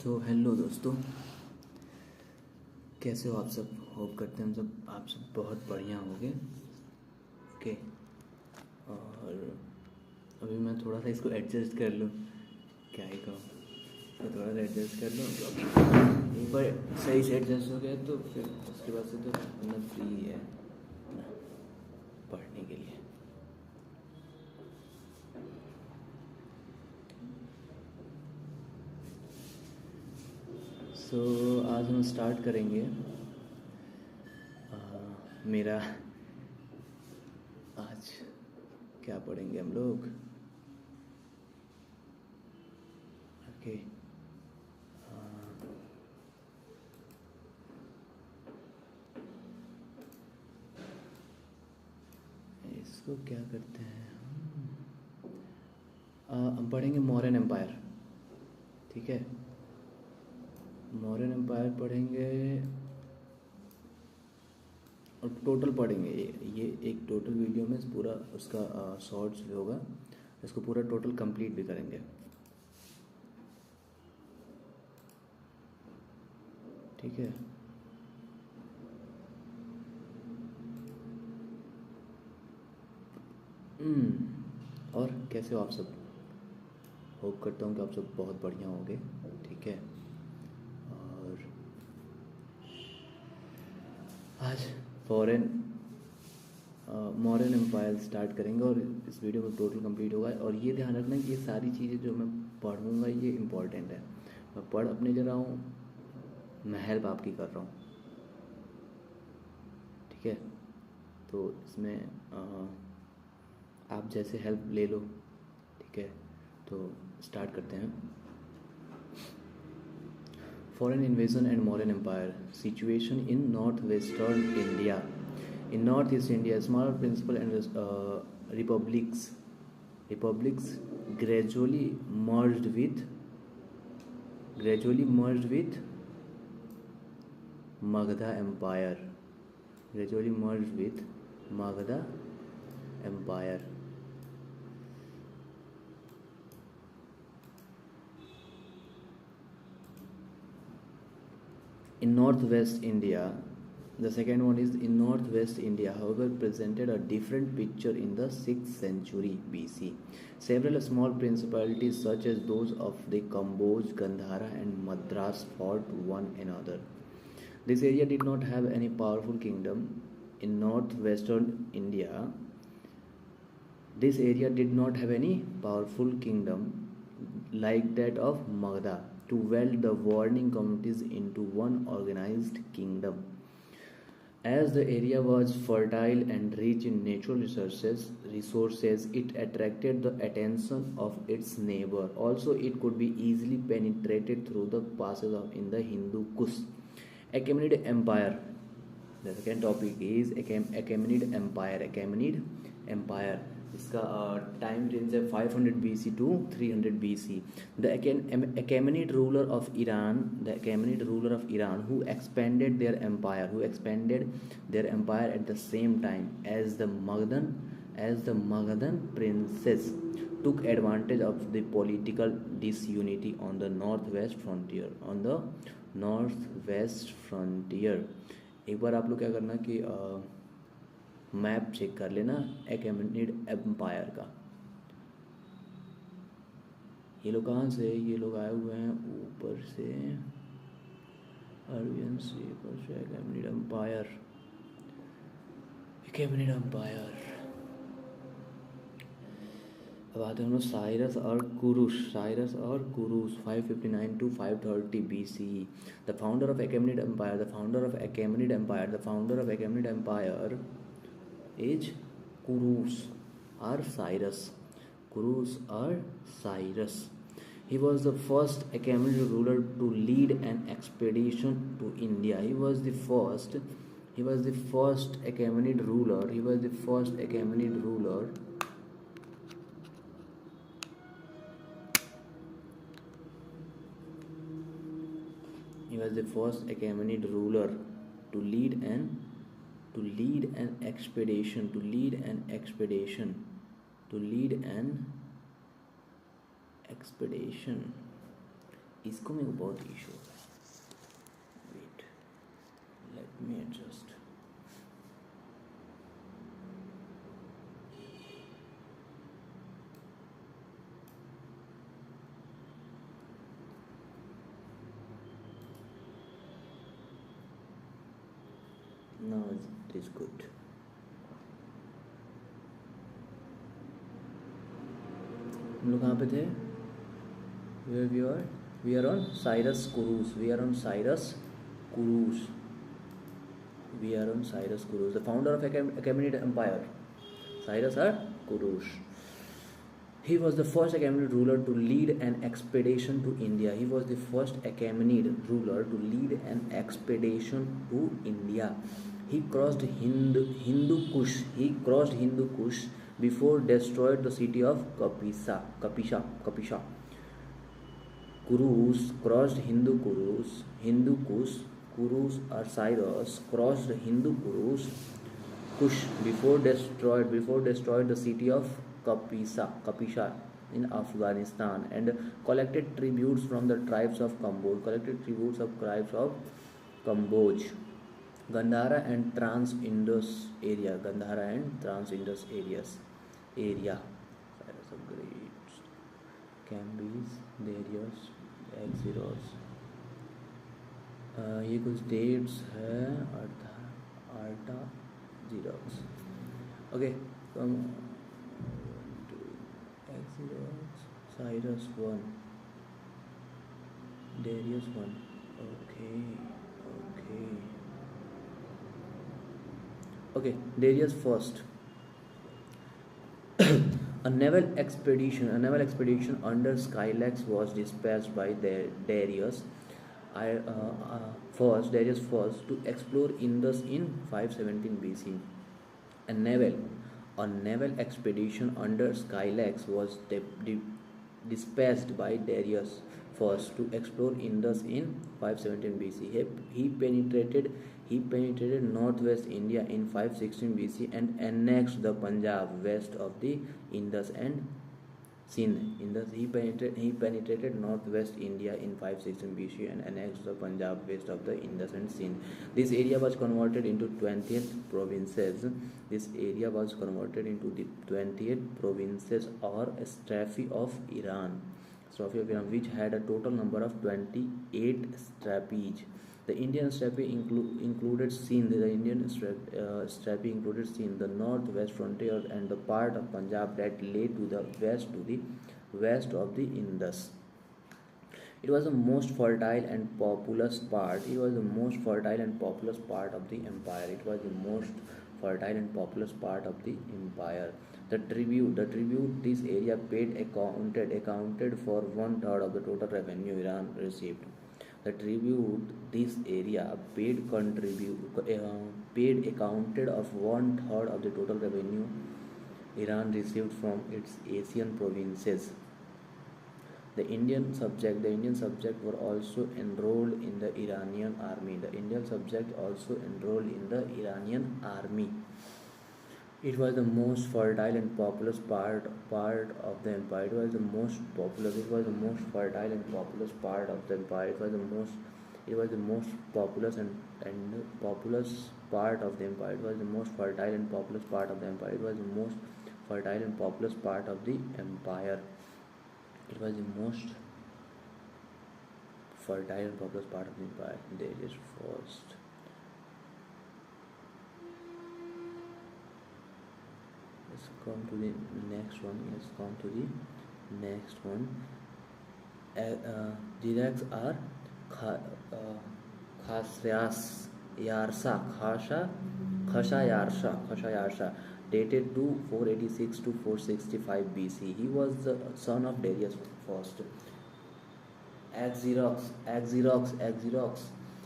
So hello दोस्तों, कैसे हो आप सब। होप करते हैं हम सब आप सब बहुत बढ़िया होंगे। ओके, और अभी मैं थोड़ा सा इसको एडजस्ट कर लूँ, क्या ही कहूँ, तो थोड़ा सा एडजस्ट कर लूँ। तो अभी एक बार सही से एडजस्ट हो गया तो फिर उसके बाद से तो अपना फ्री है ना पढ़ने के लिए। सो आज हम स्टार्ट करेंगे मेरा आज क्या पढ़ेंगे हम लोग। ओके, इसको क्या करते हैं हम पढ़ेंगे मौर्यन एम्पायर। ठीक है, मौर्यन एम्पायर पढ़ेंगे और टोटल पढ़ेंगे। ये एक टोटल वीडियो में पूरा उसका शॉर्ट्स भी होगा, इसको पूरा टोटल कंप्लीट भी करेंगे। ठीक है, और कैसे हो आप सब। होप करता हूँ कि आप सब बहुत बढ़िया होंगे। ठीक है, और आज मौर्यन एम्पायर स्टार्ट करेंगे और इस वीडियो में टोटल कंप्लीट होगा। और ये ध्यान रखना कि ये सारी चीज़ें जो मैं पढ़ूँगा ये इम्पॉर्टेंट है। मैं पढ़ अपने जा रहा हूँ, मैं हेल्प आपकी कर रहा हूँ। ठीक है, तो इसमें आप जैसे हेल्प ले लो। ठीक है, तो स्टार्ट करते हैं। Foreign invasion and Mauryan Empire. Situation in northwestern India. In northeast India, smaller principal and republics gradually merged with Magadha Empire. In northwest India, the second one is in northwest India, however, presented a different picture in the 6th century BC. Several small principalities, such as those of the Kamboj, Gandhara, and Madras, fought one another. This area did not have any powerful kingdom. In northwestern India, this area did not have any powerful kingdom like that of Magadha to weld the warring communities into one organized kingdom. As the area was fertile and rich in natural resources, it attracted the attention of its neighbor. Also, it could be easily penetrated through the passes in the Hindu Kush. Achaemenid Empire. The second topic is Achaemenid Empire. इसका time range है 500 BC to 300 BC. The Achaemenid ruler of Iran, who expanded their empire at the same time as the Magadhan princes, took advantage of the political disunity on the northwest frontier. एक बार आप लोग क्या करना कि map check कर लेना एकेमेनिड empire का। ये लोग कहाँ से, ये लोग आए हुए हैं ऊपर से, अरबियन सी पर से। एकेमेनिड एम्पायर। अब आते हैं हम लोग साइरस और कुरुस 559 to 530 BC. The founder of Achaemenid Empire is Kurus or Cyrus. He was the first Achaemenid ruler to lead an expedition to India. He was the first Achaemenid ruler. He was the first Achaemenid ruler to lead an expedition इसको मेरे को बहुत issue हो रहा है. Wait, let me adjust. Now it is good. हम लोग कहाँ पे थे? Where we are? We are on Cyrus Cruise. We are on Cyrus Cruise. We are on Cyrus Cruise, the founder of Achaemenid Empire. Cyrus Cruise. He was the first Achaemenid ruler to lead an expedition to India. He was the first Achaemenid ruler to lead an expedition to India. He crossed Hindu Kush. He crossed Hindu Kush before destroyed the city of Kapisha. Kurus crossed Hindu Kush. Kurus or Cyrus crossed Hindu Kush before destroyed the city of Kapisha in Afghanistan, and collected tributes from the tribes of Cambodge, Gandhara and Trans-Indus area. Cyrus the Great, Camby's, Darius, Xeros. ये कुछ dates है. आर्टा xerox. Okay, Cyrus 1, Darius 1. Okay, Darius first. A naval expedition under Skylax was dispatched by Darius first to explore Indus in 517 BC. A naval expedition under Skylax was dispatched by Darius first to explore Indus in 517 BC. He penetrated northwest India in 516 BC and annexed the Punjab west of the Indus and Sindh. He penetrated northwest India in 516 BC and annexed the Punjab west of the Indus and Sindh. This area was converted into 20th provinces. Or Strafi of Iran, which had a total number of 28 strapies. The Indian strapi included Sindh. The northwest frontier and the part of Punjab that lay to the west of the Indus. It was the most fertile and populous part. Of the empire. The tribute this area paid accounted for 1/3 of the total revenue Iran received. The tribute this area paid accounted of 1/3 of the total revenue Iran received from its Asian provinces. The Indian subject were also enrolled in the Iranian army. It was the most fertile and populous part of the empire. It was the most fertile and populous part of the empire. It was the most populous and populous part of the empire. It was the most fertile and populous part of the empire. It was the most fertile and populous part of the empire. It was the most fertile and populous part of the empire. There is first. Let's come to the next one. Direct are Khasha, dated to 486 to 465 BC. He was the son of Darius first. Xerox.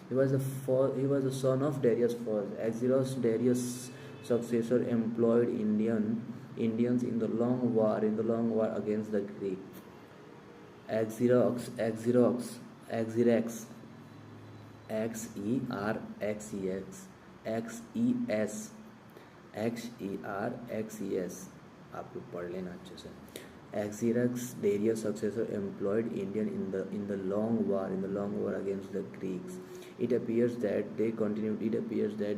He was the son of Darius first. Darius' successor employed Indians in the long war against the Greeks. Xerox. XERXES आप लोग पढ़ लेना अच्छे से. Xerxes' Darius' successor employed Indian in the long war against the Greeks. It appears that they continued. It appears that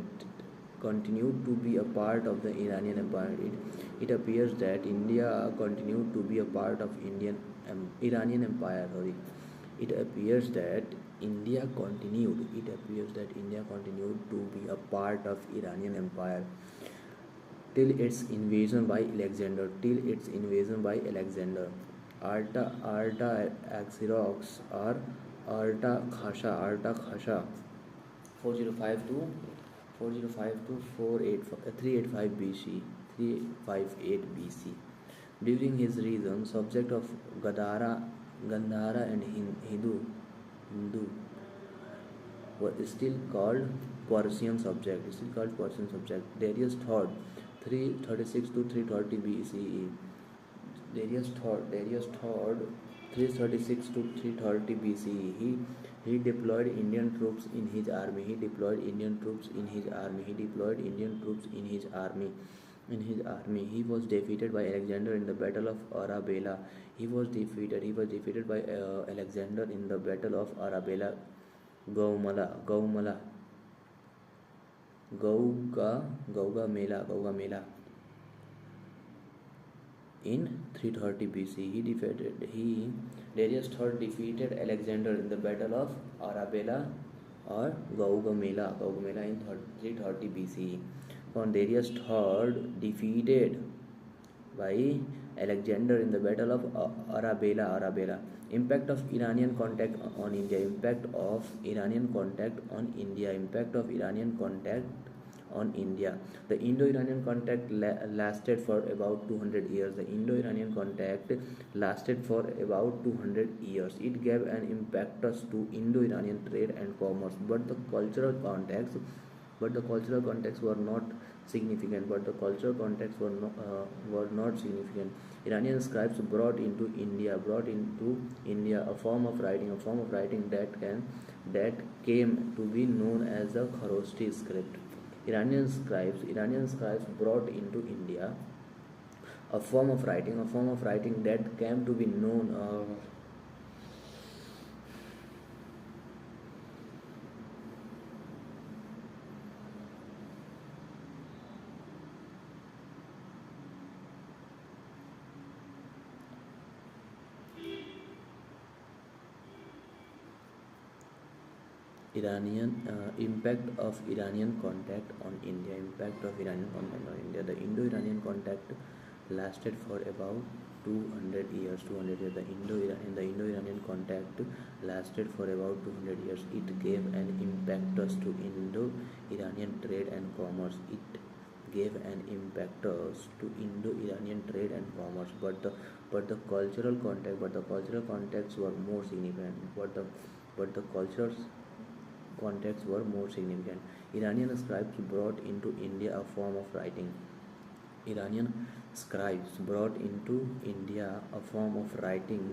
continued to be a part of the Iranian Empire. It appears that India continued to be a part of Iranian Empire. Sorry. It appears that India continued. It appears that India continued to be a part of Iranian Empire till its invasion by Alexander. Till its invasion by Alexander. Artaxerxes or Artakhasha 4052 4052 385 BC 358 BC. During his reign, subject of Gandhara and Hindu were still called Persian subject. Still called Persian subject. Darius III, 336 to 330 BCE. Darius III, 336 to 330 BCE. He deployed Indian troops in his army. He deployed Indian troops in his army. He deployed Indian troops in his army. He was defeated by Alexander in the Battle of Arabella. He was defeated by Alexander in the Battle of Arabella. Gaumala. Gaugamela. In 330 BC, Darius III defeated Alexander in the Battle of Arabella or Gaugamela in 330 BC. When Darius III defeated by Alexander in the Battle of Arabella. Impact of Iranian contact on India. Impact of Iranian contact on India. The Indo-Iranian contact lasted for about 200 years. It gave an impetus to Indo-Iranian trade and commerce, but the cultural contexts were not significant. Iranian scribes brought into India a form of writing that came to be known as the Kharoshthi script. Iranian scribes brought into India a form of writing that came to be known. Impact of Iranian contact on India. The Indo-Iranian contact lasted for about 200 years. The Indo-Iranian contact lasted for about 200 years. It gave an impetus to Indo-Iranian trade and commerce. But the cultural contexts were more significant. Iranian scribes brought into India a form of writing.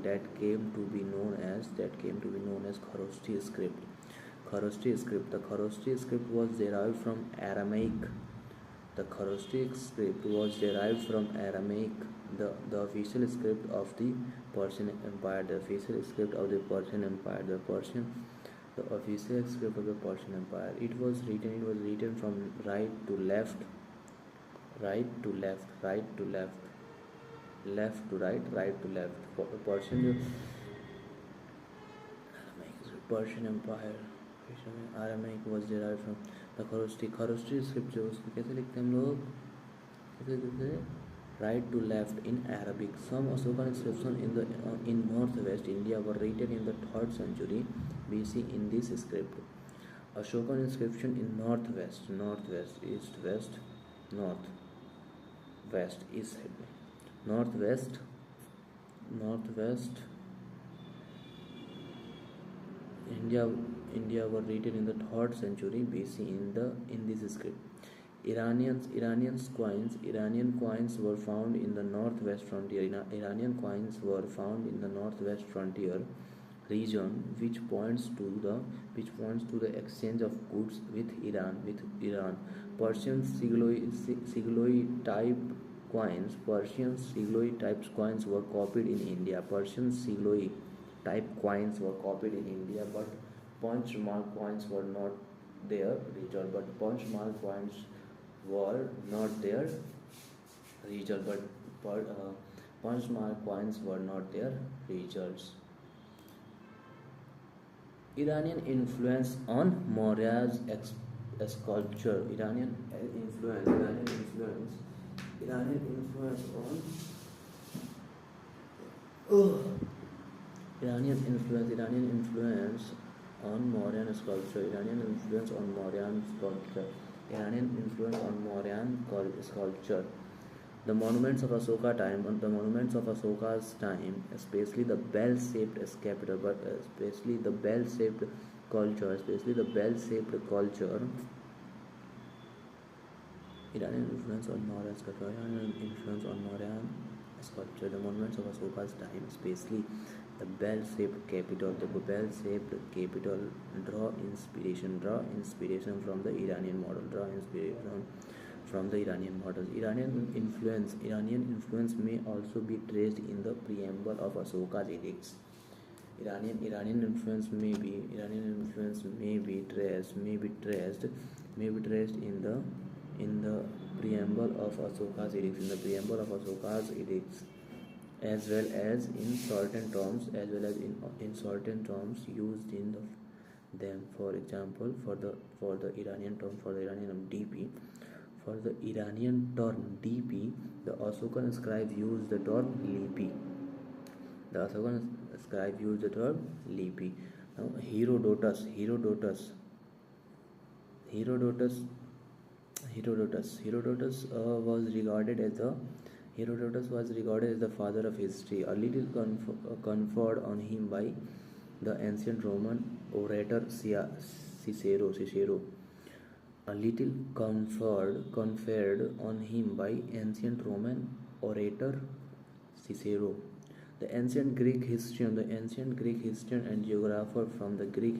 That came to be known as Kharoshthi script. The Kharoshthi script was derived from Aramaic. The official script of the Persian Empire. The official script of the Persian Empire. It was written from right to left, left to left. Persian Empire. Aramaic was derived from the Kharoshthi script. जो उसको कैसे लिखते हैं हम लोग? कैसे लिखते हैं? Right to left in Arabic. Some Ashokan inscriptions in northwest India were written in the 3rd century BC in this script. Ashokan inscription in northwest, east, west, northwest, India were written in the 3rd century BC in this script. Iranian coins were found in the northwest frontier. Iranian coins were found in the northwest frontier region, which points to the exchange of goods with Iran. Persian coins, Persian Sigloi type coins were copied in India. Persian Sigloi type coins were copied in India, but punch mark coins were not their result. But punch mark coins were not their result. Punch mark coins were not their results. Iranian influence on Maurya's sculpture. Iranian influence on oh, Iranian influence on Mauryan sculpture. Iranian influence on Mauryan sculpture. The monuments of Asoka's time, especially the bell-shaped scapular, but especially the bell-shaped culture. Iranian influence on Mauryan sculpture. The monuments of Asoka's time, especially the bell-shaped capital, draw inspiration from the Iranian model. Iranian influence may also be traced in the preamble of Asoka's edicts. Iranian influence may be traced in the preamble of Asoka's edicts, as well as in certain terms used in them. For example, for the Iranian term DP. For the Iranian term DP, the Asokan scribe used the term lipi. Now, Herodotus was regarded as the father of history. A little conferred on him by the ancient Roman orator Cicero. A little conferred on him by ancient Roman orator Cicero. The ancient Greek historian and geographer from the Greek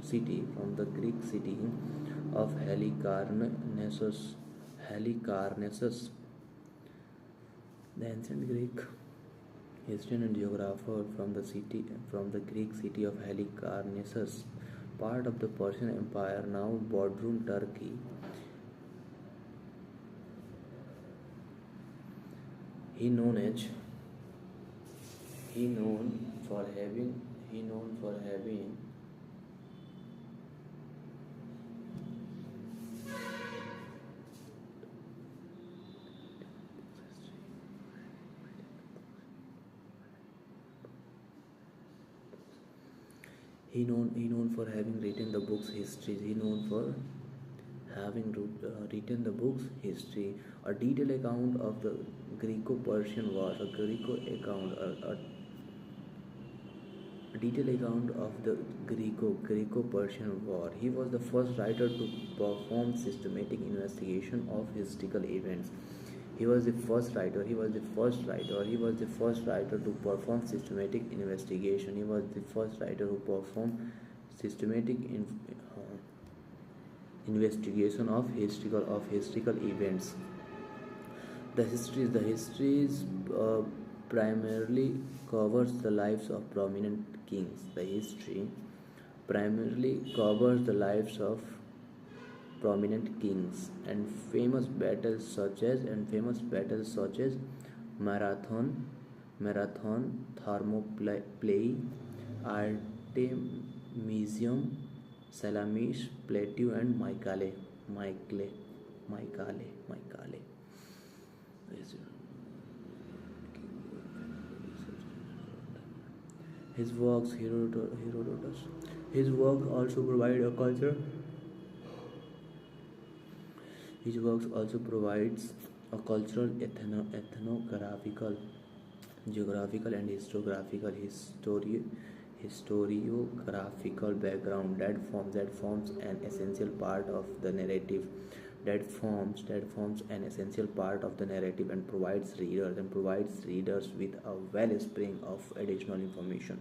city of Halicarnassus. The ancient Greek historian and geographer from the Greek city of Halicarnassus, part of the Persian Empire, now Bodrum, Turkey. He known for having written the book's history. A detailed account of the Greco-Persian War. A detailed account of the Greco-Persian War. He was the first writer to perform systematic investigation of historical events. He was the first writer to perform systematic investigation. Investigation of historical events. The histories primarily covers the lives of prominent kings. The history primarily covers the lives of prominent kings and famous battles such as Marathon, Thermopylae, Artemisium, Salamish, Plateau, and Mycale. His works, Herodotus. His works also provide a culture. His works also provides a cultural, ethnographical, geographical, and historiographical background that forms an essential part of the narrative. And provides readers with a wellspring of additional information.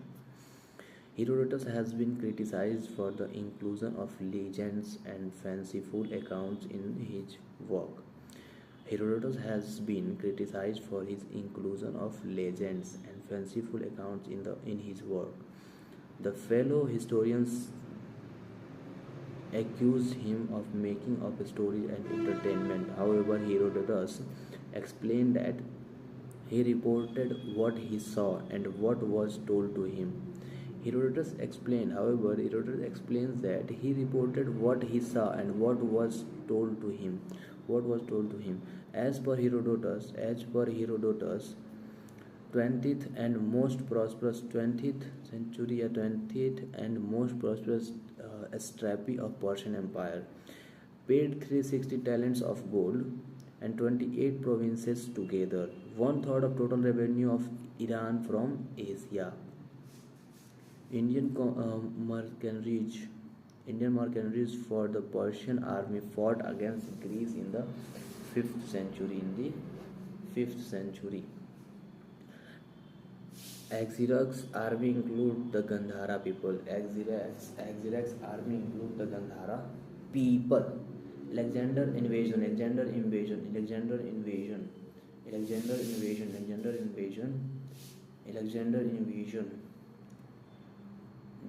Herodotus has been criticized for the inclusion of legends and fanciful accounts in his work. Herodotus has been criticized for his inclusion of legends and fanciful accounts in his work. The fellow historians accused him of making up stories and entertainment. However, Herodotus explained that he reported what he saw and what was told to him. Herodotus explains that he reported what he saw and what was told to him. What was told to him. As per Herodotus, 20th and most prosperous 20th century, 20th and most prosperous satrapy of Persian Empire paid 360 talents of gold and 28 provinces together, one third of total revenue of Iran from Asia. Indian mercenaries Indian mercenaries for the Persian army fought against Greece in the 5th century. Axirac's army include the Gandhara people. Axirac's army include the Gandhara people. Alexander invasion.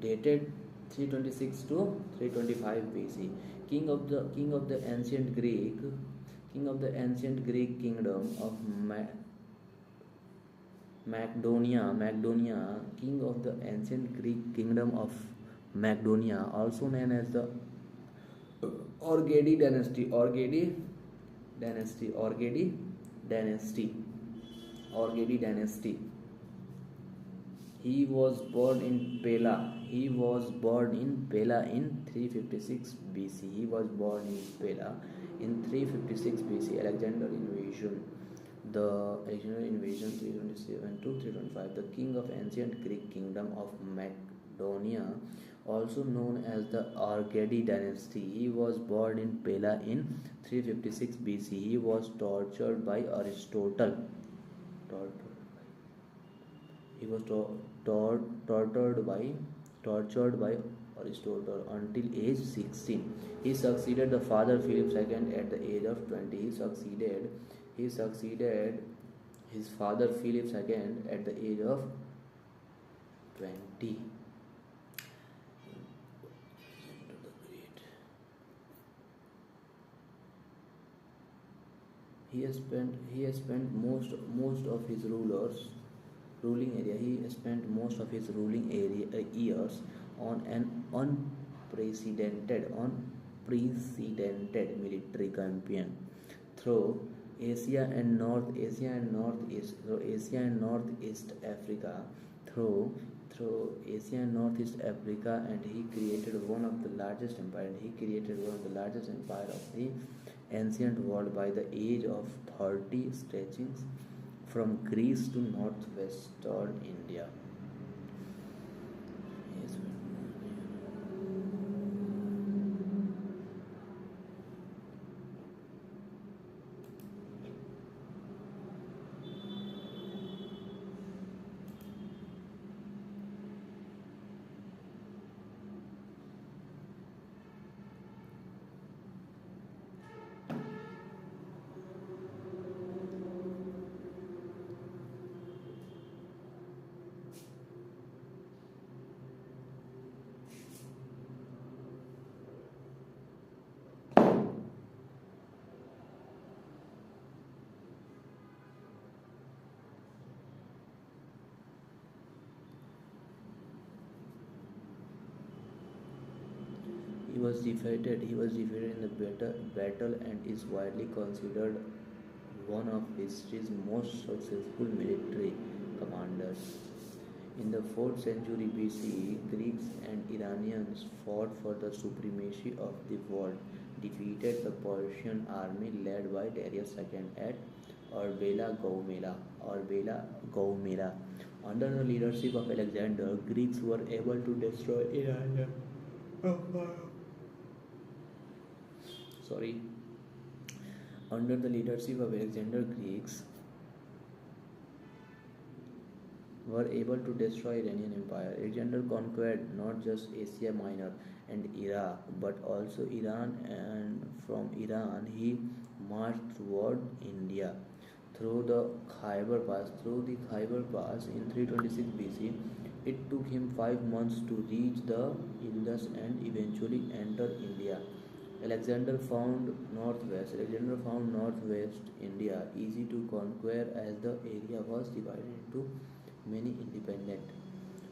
Dated 326 to 325 BC. King of the ancient Greek kingdom of Macedonia, king of the ancient Greek kingdom of Macedonia, also known as the Orgadi dynasty. He was born in Pella. in 356 BC. Alexander invasion 327 to 325. The king of ancient Greek kingdom of Macedonia, also known as the Argead dynasty. He was born in Pella in 356 BC. He was tortured by Aristotle. He was tortured by Aristotle until age 16. He succeeded the father Philip II at the age of 20. He succeeded his father Philip II at the age of 20. He has spent most of his ruling years on an unprecedented military campaign through Asia and Northeast Africa, and he created one of the largest empire of the ancient world by the age of 30, stretching from Greece to northwestern India. He was defeated in the battle and is widely considered one of history's most successful military commanders. In the 4th century BC, Greeks and Iranians fought for the supremacy of the world, defeated the Persian army led by Darius II at Arbela Gaumela. Under the leadership of Alexander, Greeks were able to destroy Iranian empire. Under the leadership of Alexander, Greeks were able to destroy Iranian empire. Alexander conquered not just Asia Minor and Iraq, but also Iran, and from Iran he marched toward India through the Khyber Pass in 326 BC. It took him 5 months to reach the Indus and eventually enter India. Alexander found northwest India easy to conquer as the area was divided into many independent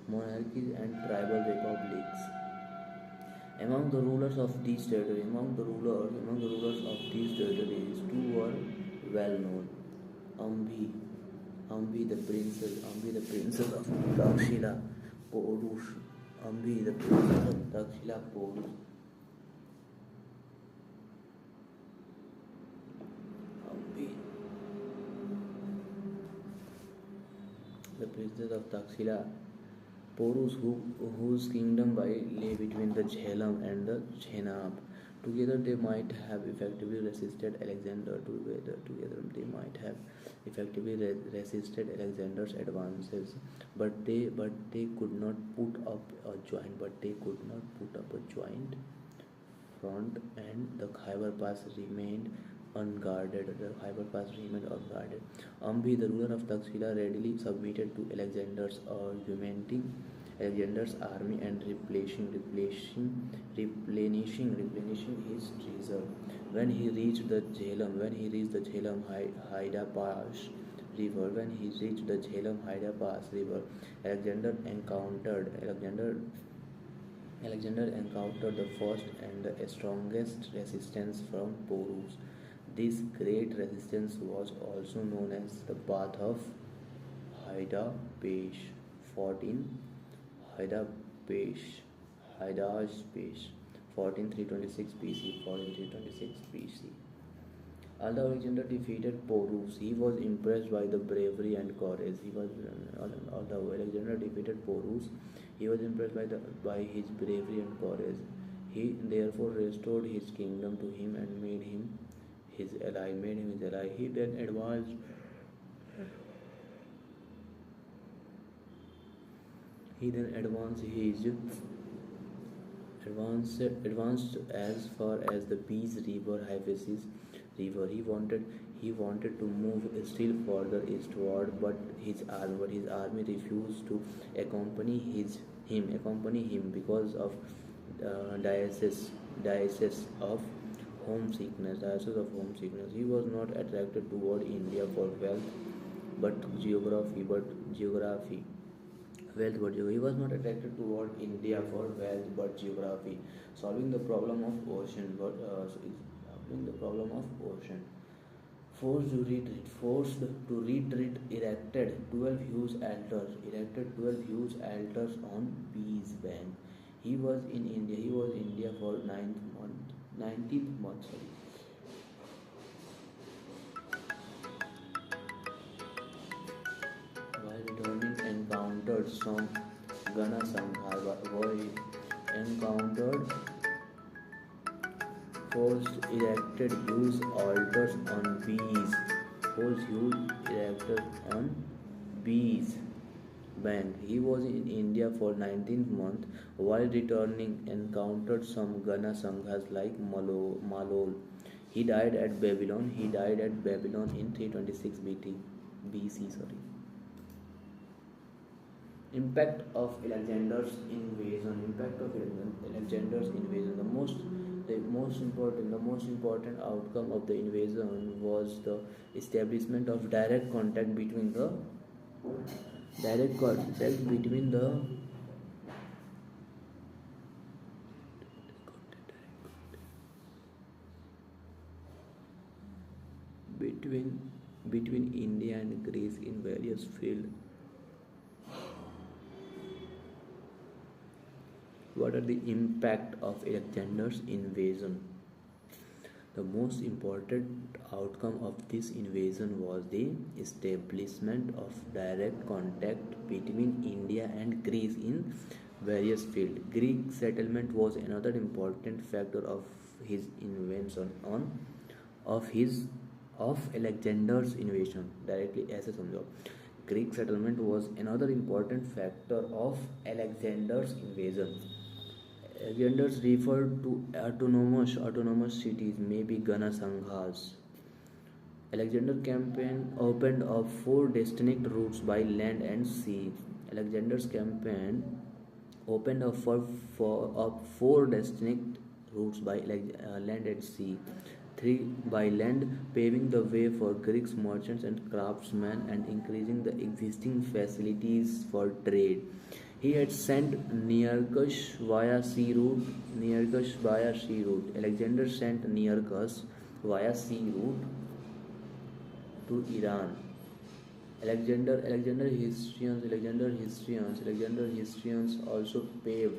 monarchies and tribal republics. Among the rulers of these territories, two were well known. Ambi, Ambi the princess of Takshila, Porus, Ambi the princess of Takshila, Porus, Ambi the princess of Takshila, Porus, whose kingdom lay between the Jhelum and the Chenab. Together they might have effectively resisted Alexander. Together they might have effectively resisted Alexander's advances, but they could not put up a joint front, and the Khyber Pass remained unguarded. Ambi, the ruler of Takshila, readily submitted to Alexander's argumenting Alexander's army and replenishing his treasure. When he reached the Jhelum Haida Pass river, Alexander encountered Alexander encountered the first and the strongest resistance from Porus. This great resistance was also known as the Bath of Haida Pesh, 14 Haida Pesh, Haida's Pesh, 14326 BC, 14326 BC. Although Alexander defeated Porus, he was impressed by the bravery and courage. Although Alexander defeated Porus, he was impressed by his bravery and courage. He therefore restored his kingdom to him and made him his ally. He then advanced as far as the Peace River, Hyphasis River. He wanted to move still further eastward, but his army refused to accompany him because of diocese of homesickness. He was not attracted toward India for wealth, but geography. He was not attracted toward India for wealth but geography, solving the problem of ocean. Forced to retreat, erected 12 huge altars on Peace Bank. He was in India for 19th month. While returning, encountered some Gana Sangha. Forced erected huge altars on Peace Bank. He was in India for 19th month. While returning, encountered some Gana Sanghas like Malol. He died at Babylon. In 326 BC. Impact of Alexander's invasion. The most important outcome of the invasion was the establishment of direct contact between the between India and Greece in various fields. What are the impact of Alexander's invasion? The most important outcome of this invasion was the establishment of direct contact between India and Greece in various fields. Greek settlement was another important factor of his invention of Alexander's invasion. Directly ऐसे समझो. Greek settlement was another important factor of Alexander's invasion. Alexander referred to autonomous cities, maybe Gana Sanghas. Alexander campaign opened up four distinct routes by land and sea. Alexander's campaign opened up four distinct routes by land and sea. Three by land, paving the way for Greeks, merchants, and craftsmen, and increasing the existing facilities for trade. He had sent Nearchus via sea route. Alexander sent Nearchus via sea route to Iran. Alexander historians also paved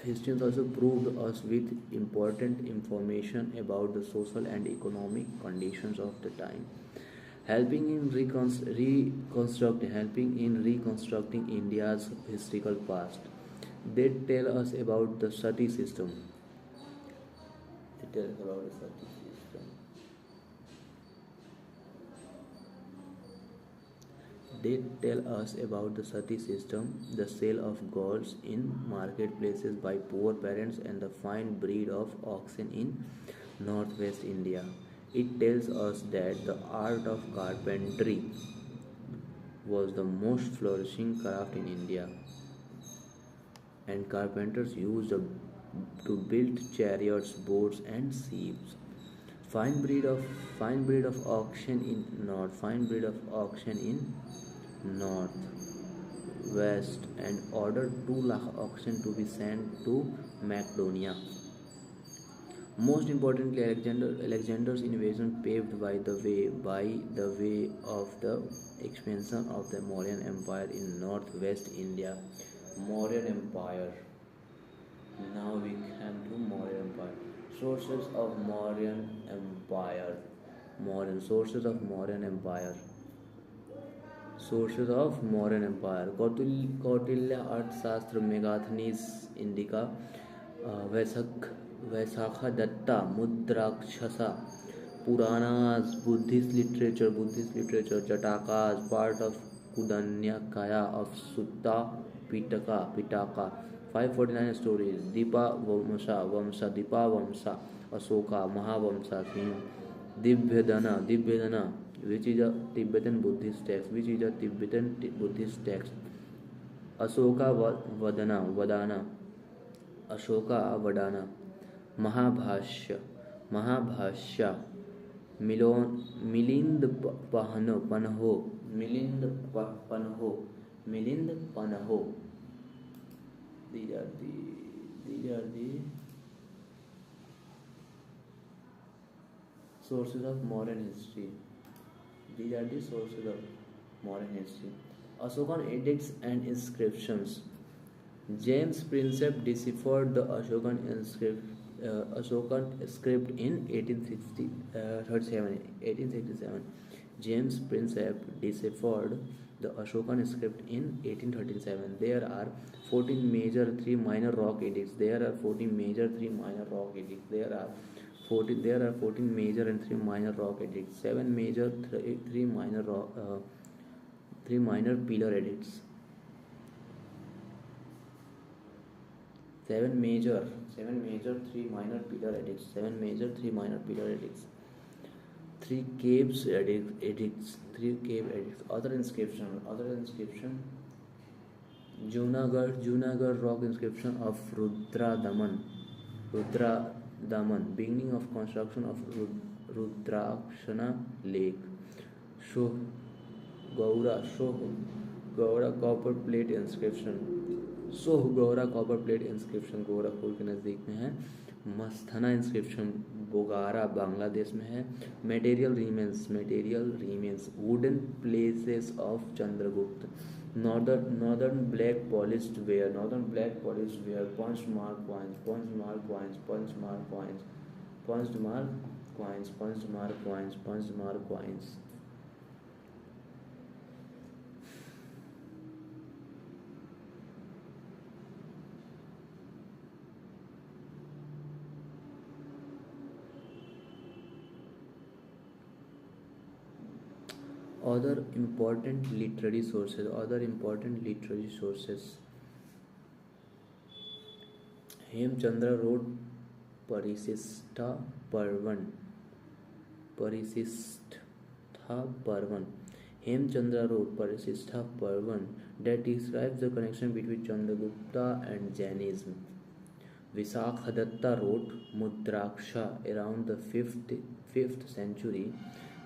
historians also proved us with important information about the social and economic conditions of the time, helping in reconstructing India's historical past. They tell us about the sati system. They tell us about the sati system. They tell us about the sati system, the sale of girls in marketplaces by poor parents, and the fine breed of oxen in northwest India. It tells us that the art of carpentry was the most flourishing craft in India, and carpenters used to build chariots, boats, and ships. Fine breed of oxen in north, north west, and ordered 2 lakh oxen to be sent to Macedonia. Most importantly, Alexander's invasion paved the way of the expansion of the Mauryan Empire in northwest India. Mauryan Empire. Now we come to Mauryan Empire. Sources of Mauryan Empire. Mauryan Empire. Sources of Mauryan Empire. Kautilya Arthashastra Megasthenes Indica Vaisakha Datta Mudrakshasa Puranas Buddhist literature Jatakas part of Kudanyakaya of Sutta Pitaka 549 stories Dipa Vamsa Asoka Mahavamsa King Divyadana which is a Tibetan Buddhist text Asoka Vadana Mahabhashya Milind Panho. These are the sources of modern history. Ashokan edicts and inscriptions. James Prinsep deciphered the Ashokan script in 1867. James Prinsep deciphered the Ashokan script in 1837. There are 14 major, 3 minor rock edicts. There are 14 major, 3 minor rock edicts. There are 14 major and 3 minor rock edicts. 7 major, 3 minor pillar edicts. 7 major, 3 minor pillar edicts. 3 caves edicts. Other inscription. Junagadh rock inscription of Rudra Daman, beginning of construction of Rudrakshana Lake. Gaura copper plate inscription. Gorakhpur के नज़दीक में है. मस्थना inscription बोगारा Bangladesh में है. Material remains wooden palaces of Chandragupta. Northern black polished ware. Punched mark coins. Other important literary sources. Hemchandra wrote Parisishta Parvan Parisistha Parvan. Hemchandra wrote Parisistha Parvan that describes the connection between Chandragupta and Jainism. Visakhadatta wrote Mudraksha around the 5th century.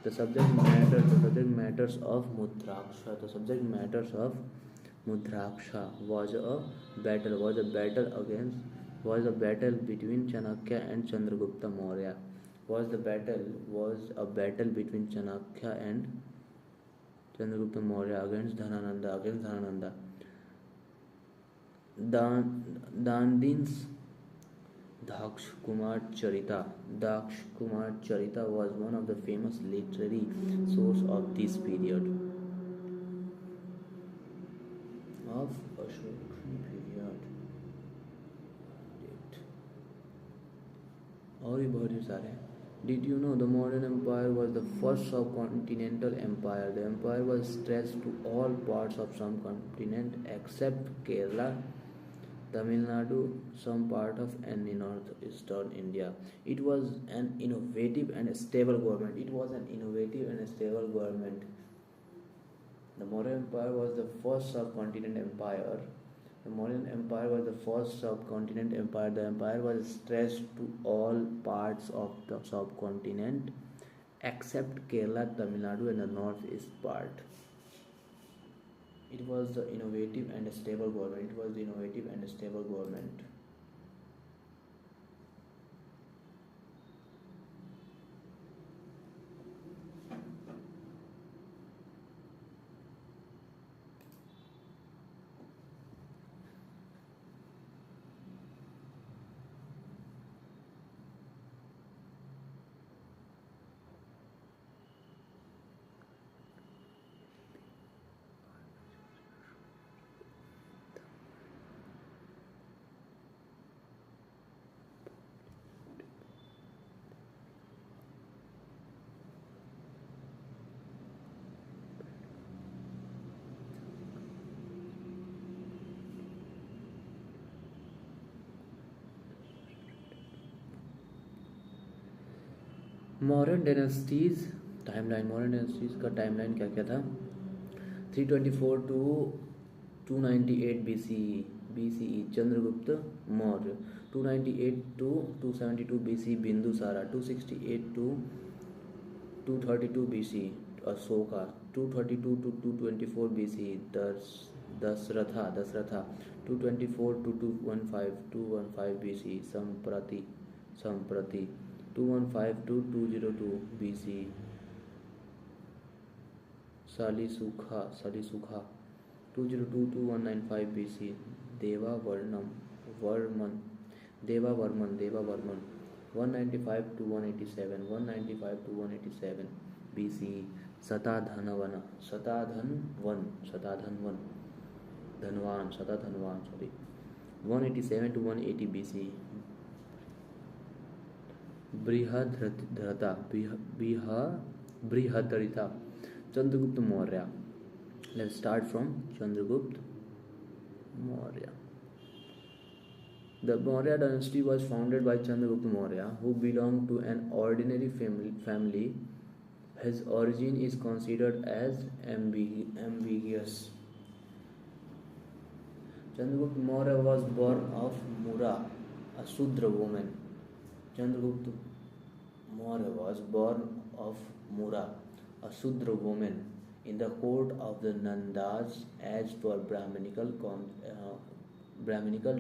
The subject matters of Mudraksha was a battle between Chanakya and Chandragupta Maurya. Was a battle between Chanakya and Chandragupta Maurya against Dhanananda. Dandin's Daksh Kumar Charita was one of the famous literary sources of this period of Ashokan period. और भी बहुत सारे हैं. Did you know the Mauryan Empire was the first subcontinental empire? The empire was stretched to all parts of some continent except Kerala, Tamil Nadu, some part of and northeastern India. It was an innovative and stable government. The Mauryan Empire was the first subcontinent empire. The Mauryan Empire was the first subcontinent empire. The empire was stretched to all parts of the subcontinent except Kerala, Tamil Nadu and the northeast part. It was the innovative and stable government. Mauryan dynasties का timeline क्या क्या था. 324 to 298 BCE Chandragupta Maurya. 298 to 272 BC Bindusara. 268 to 232 BC Ashoka. 232 to 224 BC Dasharatha. 224 to 215 BC संप्रति. 215 to 202 BC सालिसुखा. 202 to 195 BC देवावर्मन. 195 to 187 BC शताधनवन. 187 to 180 BC बृहद्रथा. Chandragupta Maurya. Let's start from Chandragupta Maurya. The Maurya dynasty was founded by Chandragupta Maurya, who belonged to an ordinary family. His origin is considered as ambiguous. Chandragupta Maurya was born of Mura, a Sudra woman. Chandragupta Maurya was born of Mura, a Sudra woman, in the court of the Nandas as per Brahminical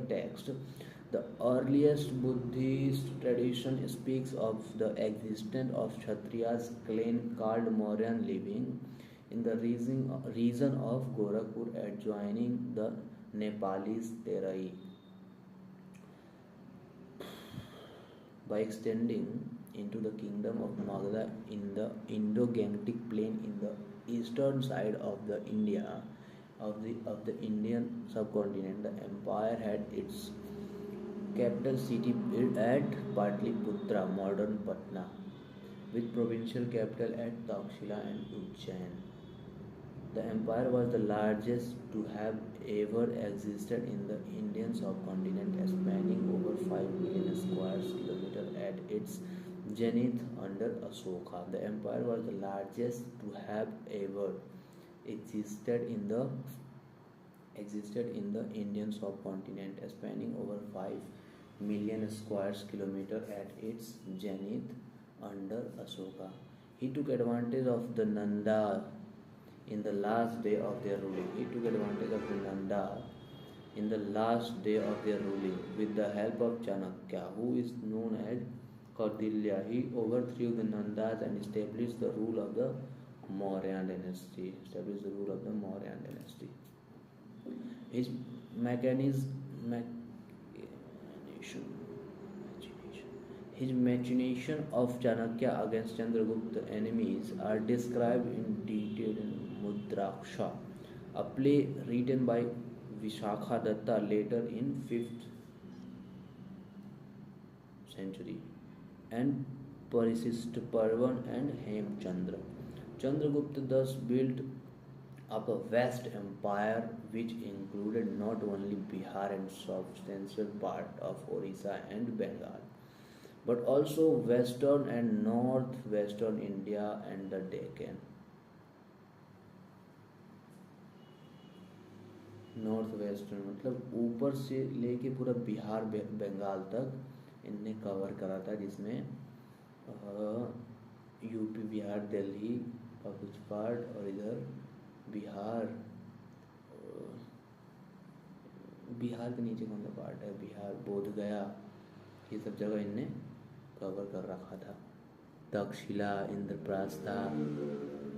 text. The earliest Buddhist tradition speaks of the existence of Kshatriyas clan called Mauryan living in the region of Gorakhpur adjoining the Nepalese Terai, by extending into the kingdom of Magadha in the Indo-Gangetic plain in the eastern side of the Indian subcontinent. The empire had its capital city at Patliputra, modern Patna, with provincial capital at Takshila and Ujjain. The empire was the largest to have ever existed in the Indian subcontinent, spanning over 5 million square kilometers at its zenith under Ashoka. The empire was the largest to have ever existed in the Indian subcontinent, spanning over 5 million square kilometers at its zenith under Ashoka. He took advantage of the Nanda in the last day of their ruling. He took advantage of the Nanda in the last day of their ruling. With the help of Chanakya, who is known as Kaudilya, he overthrew the Nandas and established the rule of the Mauryan dynasty. His machination of Chanakya against Chandragupta's enemies are described in detail in Mudraksha, a play written by Vishakha Datta later in 5th century, and Parisist Parvan and Hemchandra. Chandragupta thus built up a vast empire which included not only Bihar and substantial part of Orissa and Bengal, but also western and northwestern India and the Deccan. North western मतलब ऊपर से लेके पूरा बिहार बंगाल तक इनने cover करा था, जिसमें यूपी बिहार दिल्ली का कुछ पार्ट और इधर बिहार के नीचे कौन सा पार्ट है, बिहार बोध गया, ये सब जगह इनने कवर कर रखा था। तक्षशिला, इंद्रप्रस्थ,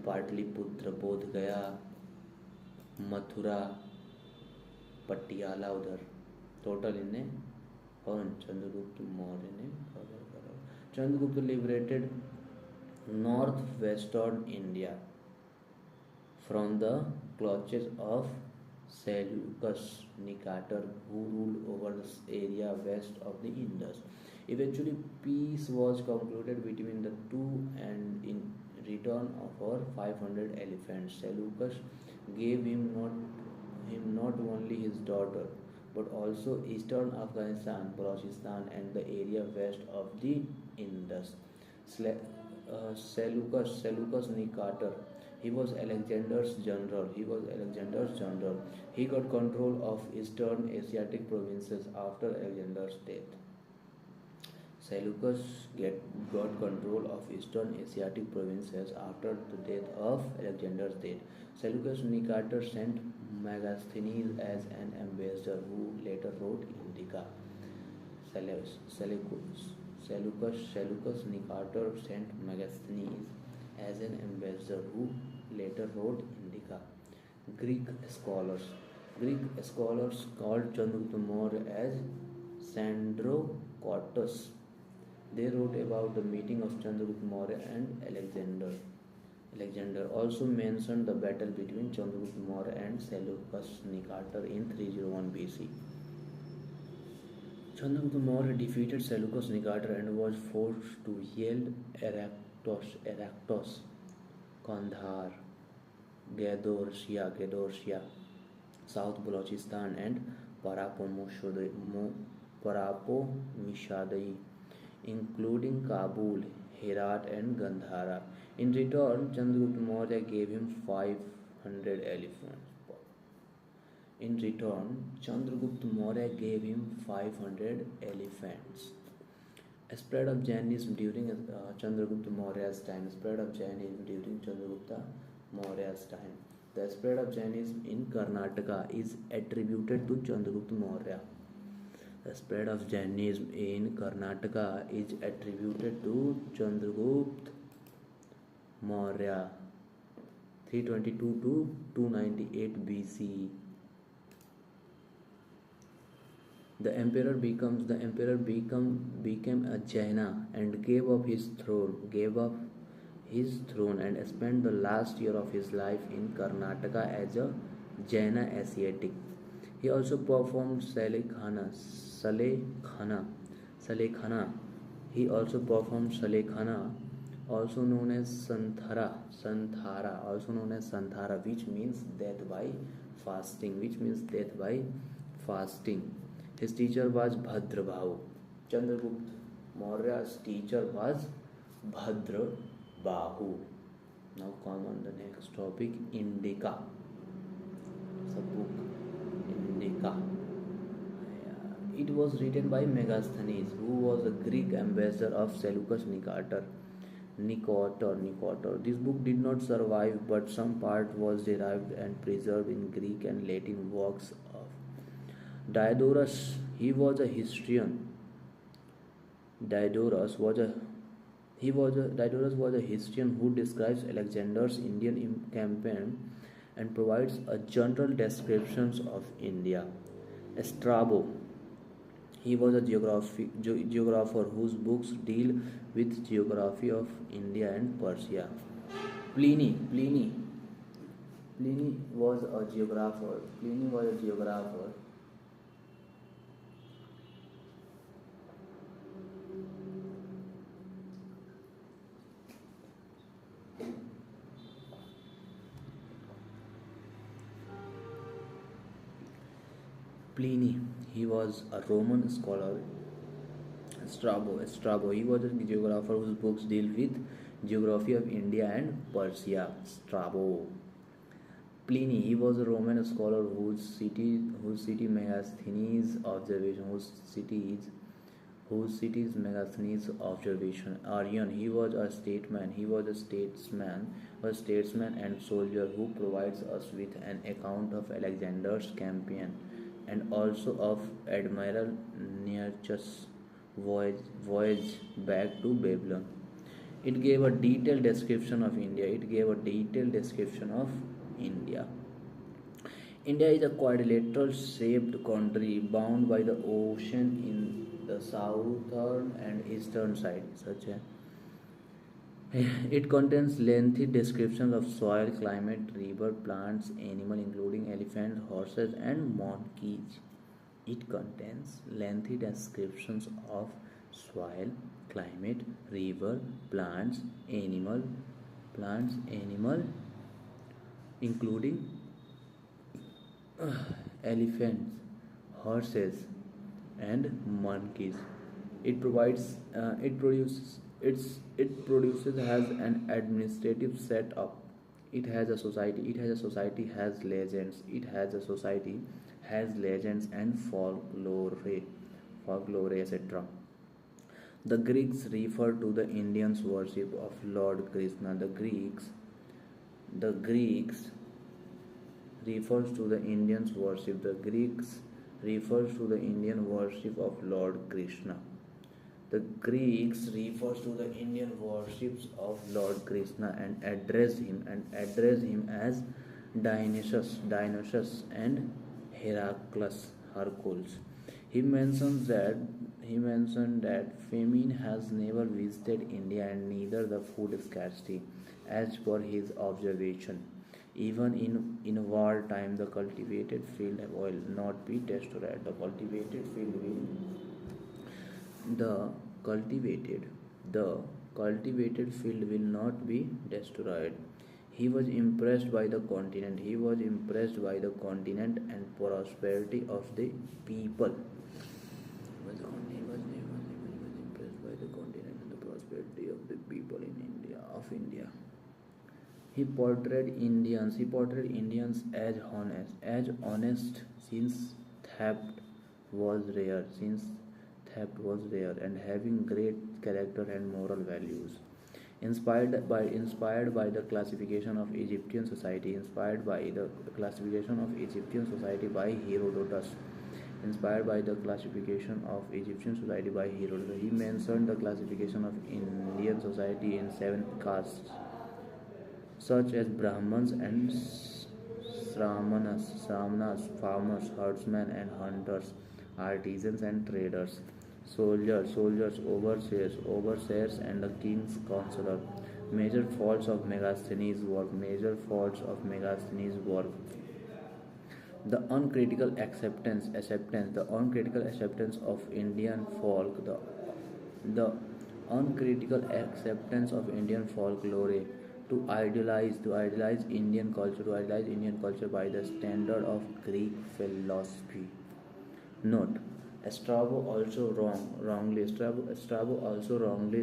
पाटलिपुत्र, बोध गया, मथुरा, पटियाला, उधर टोटल इनने कौन चंद्रगुप्त मौर्य ने कवर करा। Chandragupta liberated north western India from the clutches of Seleucus Nicator, who ruled over the area west of the Indus. Eventually, peace was concluded between the two, and in return for 500 elephants, Seleucus gave him not only his daughter, but also eastern Afghanistan, Balochistan, and the area west of the Indus. Seleucus Nicator, he was Alexander's general. He got control of eastern Asiatic provinces after Alexander's death. Seleucus got control of eastern Asiatic provinces after the death of Alexander's death. Seleucus Nicator sent Megasthenes as an ambassador, who later wrote Indica. Seleucus Nicator sent Megasthenes as an ambassador, who later wrote Indica. Greek scholars called Chandragupta Maurya as Sandrocotus. They wrote about the meeting of Chandragupta Maurya and Alexander also mentioned the battle between Chandragupta Maurya and Seleucus Nicator in 301 BC. Chandragupta Maurya defeated Seleucus Nicator and was forced to yield Erectos, Kandhar, Gedorsia, South Balochistan, and Parapomishadai, including Kabul, Herat, and Gandhara. In return, Chandragupta Maurya gave him 500 elephants. A spread of Jainism during Chandragupta Maurya's time. The spread of Jainism in Karnataka is attributed to Chandragupta Maurya. 322 to 298 BC. The emperor became a Jaina and gave up his throne and spent the last year of his life in Karnataka as a Jaina ascetic. He also performed Salekhana. Also known as Santhara, which means death by fasting. His teacher was Bhadrabhahu. Chandragupta Maurya's teacher was Bhadra Bahu. Now come on the next topic, Indica. It's a book, Indica. It was written by Megasthenes, who was a Greek ambassador of Seleucus Nicator. Nicator. This book did not survive, but some part was derived and preserved in Greek and Latin works of Diodorus. He was a historian. Diodorus was a Diodorus was a historian who describes Alexander's Indian campaign and provides a general description of India. Strabo. He was a geographer whose books deal with geography of India and Persia. Pliny was a geographer. Pliny, he was a Roman scholar. Strabo, he was a geographer whose books deal with geography of India and Persia. Strabo. Pliny, he was a Roman scholar whose city Megasthenes observation, whose city is Megasthenes observation. Arian, he was a statesman and soldier who provides us with an account of Alexander's campaign and also of Admiral Nearchus' voyage back to Babylon. It gave a detailed description of India. India is a quadrilateral shaped country bound by the ocean in the southern and eastern side. It contains lengthy descriptions of soil, climate, river, plants, animals including elephants, horses, and monkeys. It contains lengthy descriptions of soil, climate, river, plants, animal, including elephants, horses, and monkeys. It produces has an administrative setup. It has a society has legends. And folklore, etc. The Greeks refer to the Indians' worship of Lord Krishna. The Greeks refers to the Indians' worship. The Greeks refers to the Indian worship of Lord Krishna. The Greeks refers to the Indian worships of Lord Krishna and address him as Dionysus and Hercules. He mentioned that famine has never visited India and neither the food scarcity, as per his observation. Even in wartime, the cultivated field will not be destroyed. The cultivated field will not be destroyed. He was impressed by the continent. And prosperity of the people. He was impressed by the continent and the prosperity of the people in India. He portrayed Indians as honest since theft was rare and having great character and moral values. Inspired by the classification of Egyptian society by Herodotus. He mentioned the classification of Indian society in 7 castes, such as Brahmins and Sramanas, farmers, herdsmen and hunters, artisans and traders, soldiers, overseers, and the king's counselor. Major faults of Megasthenes' work. The uncritical acceptance of Indian folk, the uncritical acceptance of Indian folklore to idealize Indian culture by the standard of Greek philosophy. Note: Strabo also wrongly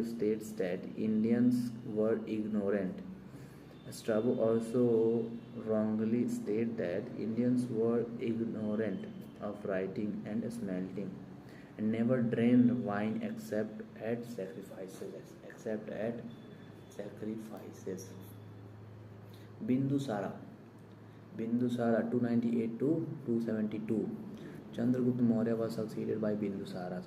states that Indians were ignorant. Strabo also wrongly states that Indians were ignorant of writing and smelting, and never drained wine except at sacrifices. Except at sacrifices. Bindusara. Bindusara 298 to 272. Chandragupta Maurya was succeeded by Bindusara,